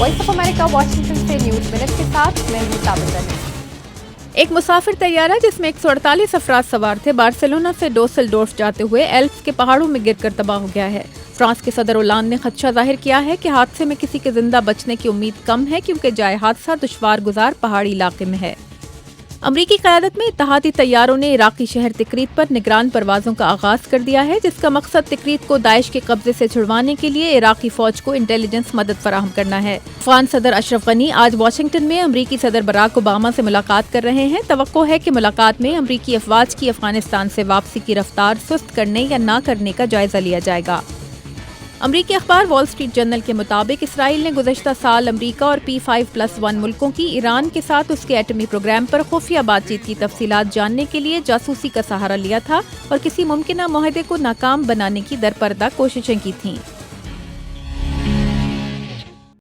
Voice of America Washington سے news minute کے ساتھ میں ہوں تابر علی۔ ایک مسافر طیارہ جس میں 148 افراد سوار تھے بارسلونا سے ڈوسلڈورف جاتے ہوئے ایلپس کے پہاڑوں میں گر کر تباہ ہو گیا ہے۔ فرانس کے صدر اولانڈ نے خدشہ ظاہر کیا ہے کہ حادثے میں کسی کے زندہ بچنے کی امید کم ہے کیونکہ جائے حادثہ دشوار گزار پہاڑی علاقے میں ہے۔ امریکی قیادت میں اتحادی طیاروں نے عراقی شہر تکریت پر نگران پروازوں کا آغاز کر دیا ہے، جس کا مقصد تکریت کو داعش کے قبضے سے چھڑوانے کے لیے عراقی فوج کو انٹیلیجنس مدد فراہم کرنا ہے۔ افغان صدر اشرف غنی آج واشنگٹن میں امریکی صدر براک اوباما سے ملاقات کر رہے ہیں۔ توقع ہے کہ ملاقات میں امریکی افواج کی افغانستان سے واپسی کی رفتار سست کرنے یا نہ کرنے کا جائزہ لیا جائے گا۔ امریکی اخبار وال اسٹریٹ جرنل کے مطابق اسرائیل نے گزشتہ سال امریکہ اور P5+1 ملکوں کی ایران کے ساتھ اس کے ایٹمی پروگرام پر خفیہ بات چیت کی تفصیلات جاننے کے لیے جاسوسی کا سہارا لیا تھا اور کسی ممکنہ معاہدے کو ناکام بنانے کی درپردہ کوششیں کی تھیں۔